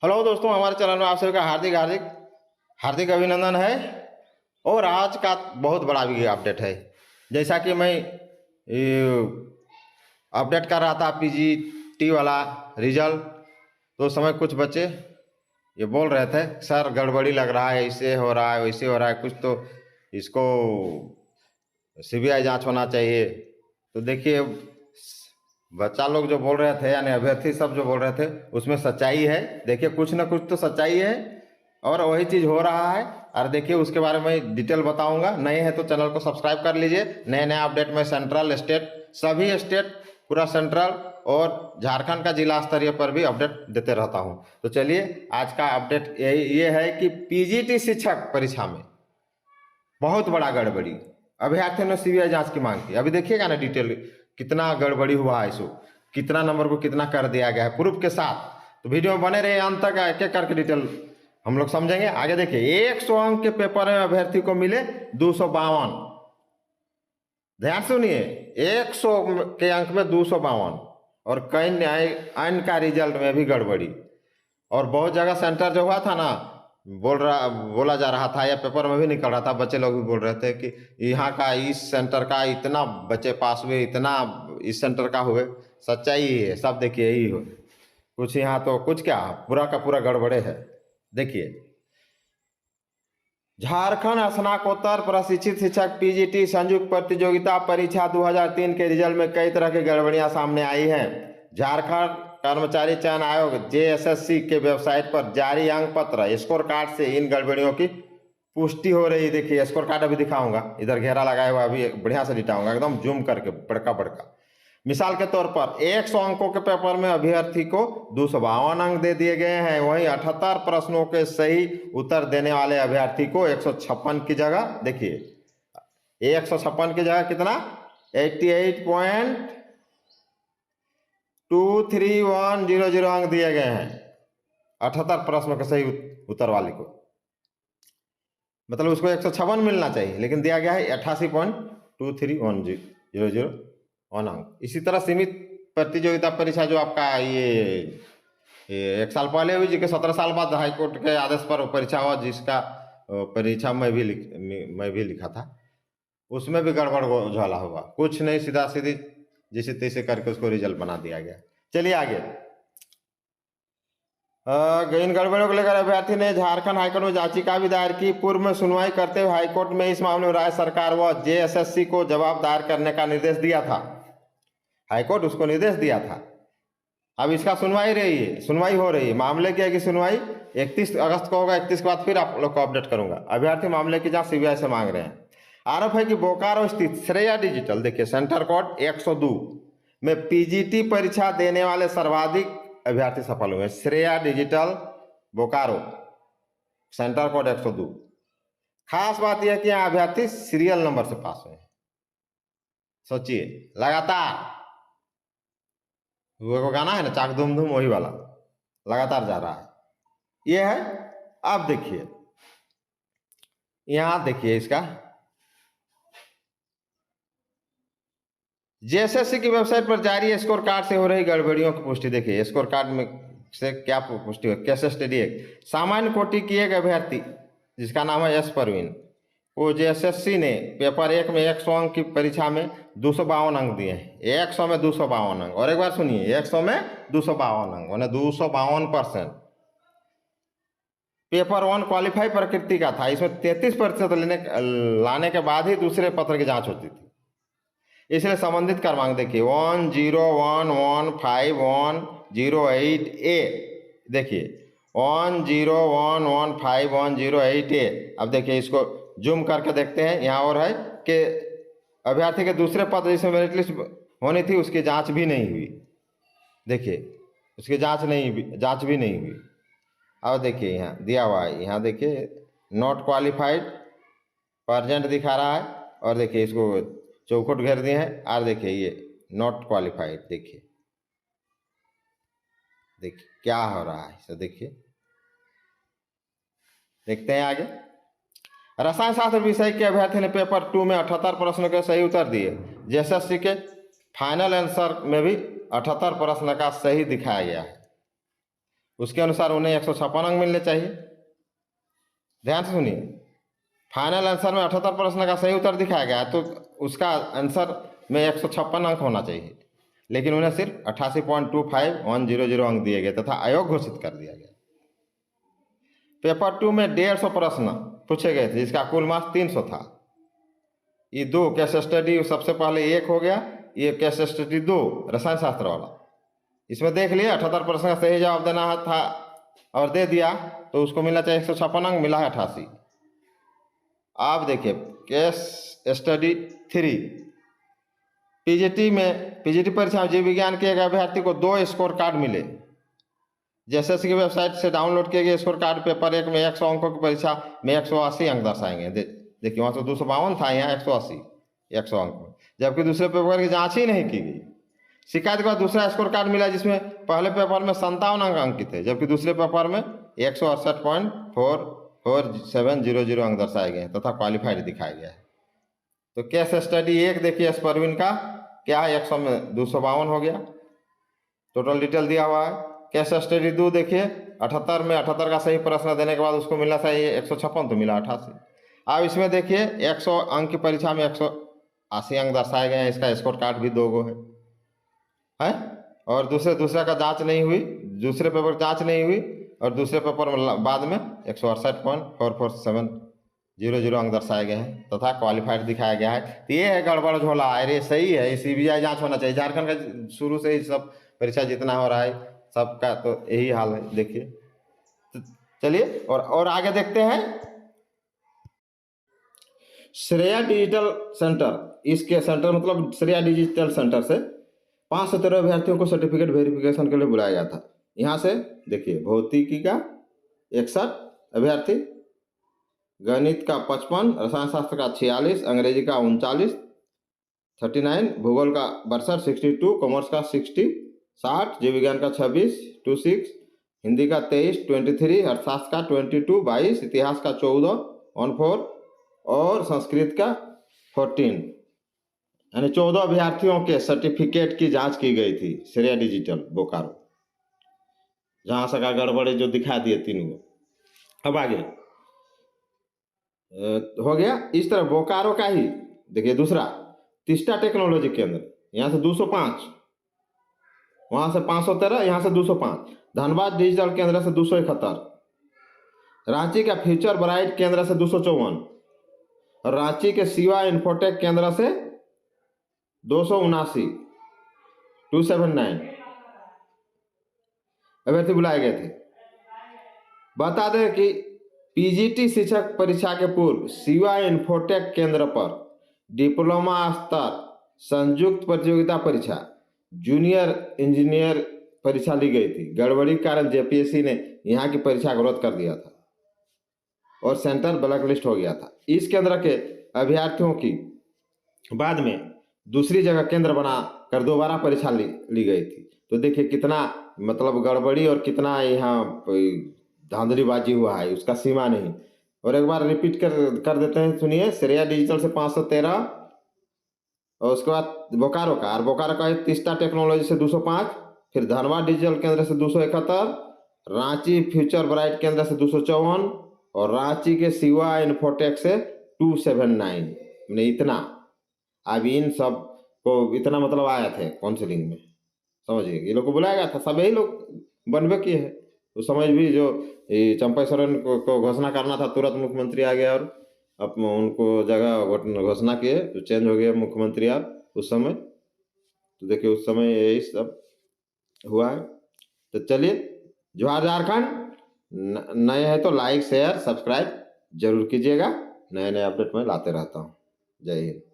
Hello दोस्तों, हमारे channel में आप सभी का हार्दिक हार्दिक हार्दिक अभिनंदन है। और आज का बहुत बड़ा भी अपडेट है। जैसा कि मैं अपडेट कर रहा था पीजीटी वाला रिजल्ट, तो उस समय कुछ बच्चे ये बोल रहे थे सर गड़बड़ी लग रहा है, ऐसे हो रहा है वैसे हो रहा है, कुछ तो इसको सीबीआई जांच होना चाहिए। तो देखिए, बच्चा लोग जो बोल रहे थे यानी अभ्यर्थी सब जो बोल रहे थे उसमें सच्चाई है। देखिए, कुछ ना कुछ तो सच्चाई है और वही चीज़ हो रहा है। और देखिए, उसके बारे में डिटेल बताऊंगा। नए हैं तो चैनल को सब्सक्राइब कर लीजिए। नए नए अपडेट में सेंट्रल स्टेट सभी स्टेट पूरा सेंट्रल और झारखंड का जिला स्तरीय पर भी अपडेट देते रहता हूं। तो चलिए, आज का अपडेट ये है कि पीजीटी शिक्षक परीक्षा में बहुत बड़ा गड़बड़ी, अभ्यर्थियों ने सीबीआई जांच की मांग की। अभी देखिएगा ना डिटेल, कितना गड़बड़ी हुआ है, इसको कितना नंबर को कितना कर दिया गया है प्रूफ के साथ। तो वीडियो में बने रहे अंत तक, एक एक करके डिटेल हम लोग समझेंगे। आगे देखिए, 100 अंक के पेपर में अभ्यर्थी को मिले 252। ध्यान सुनिए, 100 के अंक में 252। और कई अन्य का रिजल्ट में भी गड़बड़ी। और बहुत जगह सेंटर जो हुआ था ना, बोला जा रहा था या पेपर में भी निकल रहा था, बच्चे लोग भी बोल रहे थे कि यहाँ का इस सेंटर का इतना बच्चे पास हुए, इतना इस सेंटर का हुए। सच्चाई ही है, सब देखिए यही हो। कुछ यहाँ तो कुछ क्या, पूरा का पूरा गड़बड़े है। देखिए, झारखंड स्नातकोत्तर प्रशिक्षित शिक्षक पीजीटी संयुक्त प्रतियोगिता परीक्षा 2003 के रिजल्ट में कई तरह की गड़बड़ियां सामने आई हैं। झारखंड कर्मचारी चयन आयोग जेएसएससी के वेबसाइट पर जारी अंक पत्र स्कोर कार्ड से इन गड़बड़ियों की पुष्टि हो रही। देखिए, स्कोर कार्ड अभी दिखाऊंगा, इधर घेरा लगाया हुआ, अभी बढ़िया से दिखाऊंगा एकदम जूम करके बड़का बड़का। मिसाल के तौर पर 100 अंकों के पेपर में अभ्यर्थी को 252 अंक दे दिए गए हैं। वहीं 78 प्रश्नों के सही उत्तर देने वाले अभ्यर्थी को 156 की जगह, देखिए 156 की जगह कितना, 88.23100 अंक दिए गए हैं 78 प्रश्नों के सही उत्तर वाले को। मतलब उसको 156 मिलना चाहिए, लेकिन दिया गया है 88.23100 अंक। इसी तरह सीमित प्रतियोगिता परीक्षा जो आपका ये 1 साल पहले हुई, जिसके 17 साल बाद हाईकोर्ट के आदेश पर परीक्षा हुआ, जिसका परीक्षा मैं भी लिखा था, उसमें भी गड़बड़ झोला हुआ। कुछ नहीं, सीधा सीधी जैसे तैसे करके उसको रिजल्ट बना दिया गया। चलिए आगे। इन गड़बड़ियों को लेकर अभ्यर्थी ने झारखंड हाईकोर्ट में याचिका भी दायर की। पूर्व में सुनवाई करते हुए हाईकोर्ट में इस मामले में राज्य सरकार व जेएसएससी को जवाब दायर करने का निर्देश दिया था। हाईकोर्ट उसको निर्देश दिया था। अब इसका सुनवाई हो रही है। मामले की सुनवाई 31 अगस्त को होगा। 31 के बाद फिर आप लोग को अपडेट करूंगा। अभ्यर्थी मामले की जांच सीबीआई से मांग रहे हैं। आरोप है कि बोकारो स्थित श्रेया डिजिटल, देखिए सेंटर कोड 102 में पीजीटी परीक्षा देने वाले सर्वाधिक अभ्यर्थी सफल हुए। Shreya digital Bokaro, centre code 102। खास बात यह कि यहाँ अभ्यर्थी सीरियल नंबर से पास हुए। सोचिए, लगातार वो गाना है ना, चाक धूम धूम, वही वाला लगातार जा रहा है। ये है। अब देखिए, यहां देखिए इसका जेएसएससी की वेबसाइट पर जारी स्कोर कार्ड से हो रही गड़बड़ियों की पुष्टि। देखिए, स्कोर कार्ड में से क्या पुष्टि हो। केस स्टडी एक सामान्य कोटि की एक अभ्यर्थी जिसका नाम है एस परवीन, वो जेएसएससी ने पेपर 1 में 100 अंक की परीक्षा में 252 अंक दिए हैं। 100 में 252 अंक। और एक बार सुनिए, 100 में 252 अंक मैंने 252%। पेपर 1 क्वालिफाई प्रकृति का था। इसमें 33% लाने के बाद ही दूसरे पत्र की जांच होती थी। इसलिए संबंधित क्रमांक देखिए 10115108A, देखिए 10115108A। अब देखिए, इसको जूम करके देखते हैं। यहाँ और है कि अभ्यर्थी के दूसरे पद जिसमें मेरिट लिस्ट होनी थी उसकी जांच भी नहीं हुई। देखिए, उसकी जांच भी नहीं हुई। अब देखिए, यहाँ दिया हुआ है, यहाँ देखिए नॉट क्वालिफाइड परजेंट दिखा रहा है। और देखिए, इसको चौखट घेर दिए हैं। और देखिए, ये नॉट क्वालिफाइड। देखिए क्या हो रहा है, सो देखिए, देखते हैं आगे। रसायन शास्त्र विषय के अभ्यर्थी ने पेपर 2 में 78 प्रश्नों के सही उत्तर दिए। जेएसएससी के फाइनल आंसर में भी 78 प्रश्न का सही दिखाया गया है। उसके अनुसार उन्हें 156 अंक मिलने चाहिए। ध्यान से सुनिए, फाइनल आंसर में 78 प्रश्न का सही उत्तर दिखाया गया तो उसका आंसर में 156 अंक होना चाहिए, लेकिन उन्हें सिर्फ 88.25100 अंक दिए गए तथा अयोग्य घोषित कर दिया गया। पेपर 2 में 150 प्रश्न पूछे गए थे, जिसका कुल मार्क्स 300 था। ये 2 केस स्टडी सबसे पहले 1 हो गया, ये केस स्टडी 2 रसायन शास्त्र वाला। इसमें देख लिए 78 प्रश्न का सही जवाब देना था और दे दिया तो उसको मिलना चाहिए 156 अंक, मिला है 88। आप देखिए केस स्टडी 3, पीजीटी परीक्षा में जीव विज्ञान के एक अभ्यर्थी को 2 स्कोर कार्ड मिले। जेएसएससी की वेबसाइट से डाउनलोड किए गए स्कोर कार्ड पेपर 1 में 100 अंकों की परीक्षा में 180 अंक दर्शाएंगे। देखिए वहाँ तो 252 था, यहाँ 180 100 अंक में, जबकि दूसरे पेपर की जांच ही नहीं की गई। शिकायत के बाद दूसरा स्कोर कार्ड मिला जिसमें पहले पेपर में 57 अंक अंकित थे, जबकि दूसरे पेपर में 168.4700 अंक दर्शाए गए तथा क्वालिफाइड दिखाया गया है। तो केस स्टडी 1 देखिए एस परवीन का क्या है, 100 में 252 हो गया, टोटल डिटेल दिया हुआ है। केस स्टडी 2 देखिए 78 में 78 का सही प्रश्न देने के बाद उसको मिला सही 156 तो मिला 88। अब इसमें देखिए 100 अंक की परीक्षा में 180 अंक दर्शाए गए हैं, इसका स्कोर कार्ड भी 2 गो है और दूसरा का जांच नहीं हुई, दूसरे पेपर जांच नहीं हुई और दूसरे पेपर में बाद में 168.4470 अंक दर्शाए गए हैं तथा क्वालिफाइड दिखाया गया है। तो ये है गड़बड़ झोला, अरे सही है, सीबीआई जांच होना चाहिए। झारखंड का शुरू से ही सब परीक्षा जितना हो रहा है सबका तो यही हाल है। देखिए तो चलिए और आगे देखते हैं। श्रेया डिजिटल सेंटर, इसके सेंटर मतलब श्रेया डिजिटल सेंटर से 513 अभ्यर्थियों को सर्टिफिकेट वेरिफिकेशन के लिए बुलाया गया था। यहाँ से देखिए भौतिकी का 61 अभ्यर्थी, गणित का 55, रसायन शास्त्र का 46, अंग्रेजी का 39, 39, भूगोल का 62, 62, कॉमर्स का 60, जीव विज्ञान का 26, 26, हिंदी का 23, 23, अर्थशास्त्र का 22, 22, इतिहास का 14, 14 और संस्कृत का 14, यानी 14 अभ्यर्थियों के सर्टिफिकेट की जांच की गई थी श्रेया डिजिटल बोकारो। जहां से का गड़बड़ी जो दिखा दिए 3 को। अब आगे हो गया इस तरह बोकारो का ही देखिए दूसरा तिस्टा टेक्नोलॉजी केंद्र, यहाँ से 205, वहां से 513, यहाँ से 205, धनबाद डिजिटल केंद्र से 271, रांची का फ्यूचर ब्राइट केंद्र से 254 और रांची के शिवा इन्फोटेक केंद्र से 279 अभ्यर्थी बुलाए गए थे। बता दें कि पीजीटी शिक्षक परीक्षा के पूर्व शिवा इन्फोटेक केंद्र पर डिप्लोमा स्तर संयुक्त प्रतियोगिता परीक्षा जूनियर इंजीनियर परीक्षा ली गई थी। गड़बड़ी के कारण जेपीएससी ने यहाँ की परीक्षा को रद्द कर दिया था और सेंटर ब्लैक लिस्ट हो गया था। इस केंद्र के अभ्यर्थियों की बाद में दूसरी जगह केंद्र बना कर दोबारा परीक्षा ली गई थी। तो देखिए कितना मतलब गड़बड़ी और कितना यहाँ धांधलीबाजी हुआ है, उसका सीमा नहीं। और एक बार रिपीट कर देते हैं, सुनिए। श्रेया डिजिटल से 513 और उसके बाद बोकारो का, और बोकारो का तिस्टा टेक्नोलॉजी से 205, फिर धनबाद डिजिटल केंद्र से 271, रांची फ्यूचर ब्राइट केंद्र से 254 और रांची के शिवा इन्फोटेक से 279। मैंने इतना, अब इन सब को इतना मतलब आया थे काउंसिलिंग में, समझिए। ये लोग को बुलाया गया था, सब यही लोग बनबे किए हैं। उस समय भी जो चंपा सोरेन को घोषणा करना था, तुरंत मुख्यमंत्री आ गया और अब उनको जगह घोषणा किए, तो चेंज हो गया मुख्यमंत्री यार उस समय। तो देखिए उस समय यही सब हुआ है। तो चलिए, जोहार झारखंड। नए हैं तो लाइक शेयर सब्सक्राइब जरूर कीजिएगा, नए नए अपडेट मैं लाते रहता हूँ। जय हिंद।